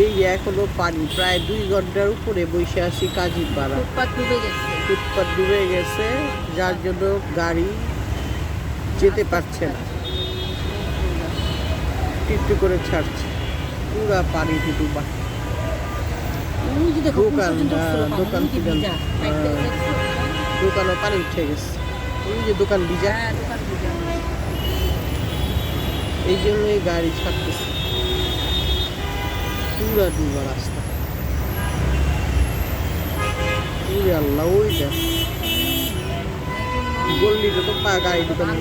এই এখনো পানি প্রায় 2 ঘন্টার উপরে বসে আছি কাজীপাড়া। ফুটপাত ডুবে গেছে, যার জন্য গাড়ি যেতে পারছে না, একটু করে ছাড়ছে, পুরা পানিতে ডুবা। দোকানও পানি উঠে গেছে, ওই যে দোকান ভিজা, এই জন্যই গাড়ি ছাড়তেছে, পুরা ডুবা রাস্তা। আল্লাহ, ওইটা গল্লিটা তো গাড়ি ঢুকানো,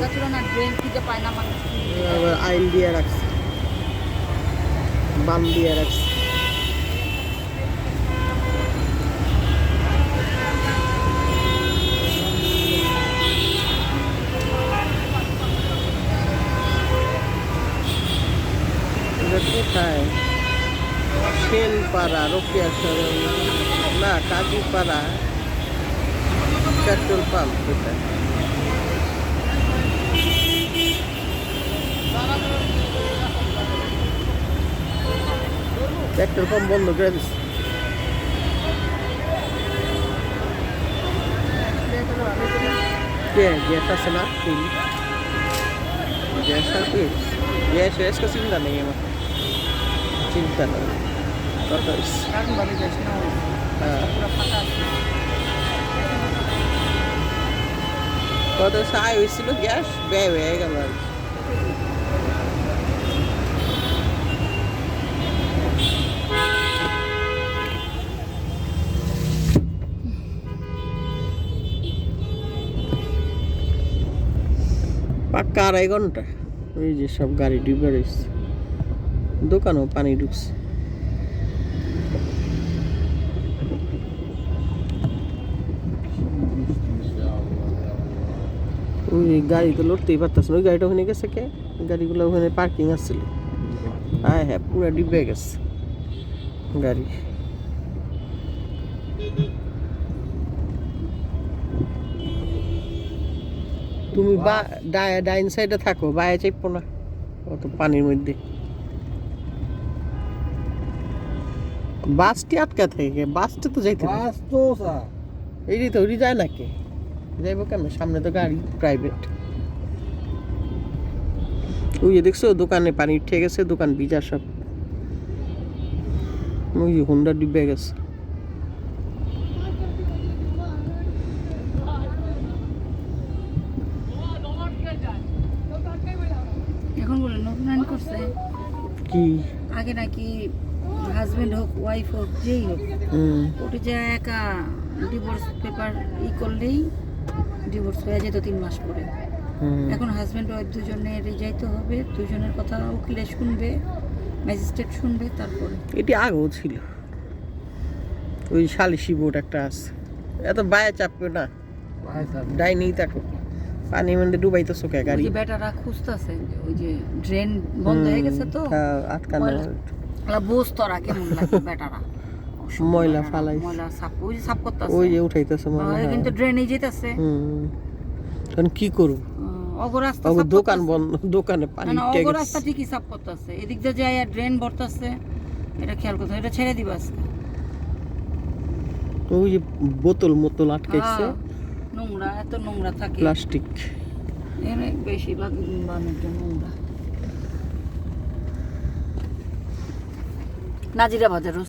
আবার আইল দিয়ে রাখছে, বাম দিয়ে রাখছে। কোথায়? শেলপাড়া, রোকেয়া সরণ না, কাজীপাড়া পেট্রোল পাম্প। কোথায়? পেট্রোল পাম্প বন্ধ করে দিচ্ছে। গ্যাস আছে না? গ্যাস আছে, গ্যাস का चिंता नहीं है, चिंता नहीं। কত সাহায্য হয়েছিল, গ্যাস ব্যয় হয়ে গেল আর কি। পাক্কা 2.5 ঘন্টা। ওই যে সব গাড়ি ডুবে রয়েছে, দোকানও পানি ঢুকছে। ওই গাড়ি তো লড়তেই পারতেছে না, ওই গাড়িটা ওখানে গেছে কে? গাড়িগুলো ওখানে পার্কিং আসছিল। হ্যাঁ হ্যাঁ, পুরো ডুবে গেছে গাড়ি। তুমি ডাইন সাইডে থাকো, বাইরে চাইপো না অত পানির মধ্যে। বাসটি আটকা থাকে, বাসটা তো যাইতে এই তো ওই যায় নাকি, যাইবো কেন? সামনে তো গাড়ি প্রাইভেট। ওই যে দেখছো দোকানে পানি উঠে গেছে, দোকান ভিজা সব। ওই যে হোন্ডা ডুবে গেছে। এখন বলে নতুন আইন করছে কি, আগে নাকি হাজবেন্ড হোক ওয়াইফ হোক যেই হোক, ওটা যে একা ডিভোর্স পেপার করলেই ডিভোর্স হয়ে যেত 3 মাস পরে। এখন হাজবেন্ড ওয়াইফ দুজনের যাইতে হবে, দুজনের কথা উকিলে শুনবে, ম্যাজিস্ট্রেট শুনবে, তারপরে। এটি আগেও ছিল, ওই সালিশি বোর্ড একটা আছে। এত বায়ে চাপবে না, ডাইনি থাকো, পানি মধ্যে ডুবাইতেছো কে গাড়ি? বেটারা খুঁজতেছে, ওই যে ড্রেন বন্ধ হয়ে গেছে তো আটকানো, বুঝ তোরা কেমন লাগে বেটারা ময়লা ফালাই, ময়লা সাফ, ওই যে সাফ করতেছে, ওই যে উঠাইতেছে ময়লা, কিন্তু ড্রেনে যেতেছে। এখন কি করব? অগরাস্তা দোকান বন্ধ, দোকানে পানি উঠে গেছে। অগরাস্তা ঠিকই সাফ করতেছে, এদিক দিয়ে যায় আর ড্রেন ভরতেছে। এটা খেয়াল করতে, এটা ছেড়ে দিবা আজকে। ওই যে বোতল মতল আটকাইছে, নোংরা, এত নোংরা থাকে, প্লাস্টিক এনে বেশিরভাগ বানানোর নোংরা। নাজিরা বাজার।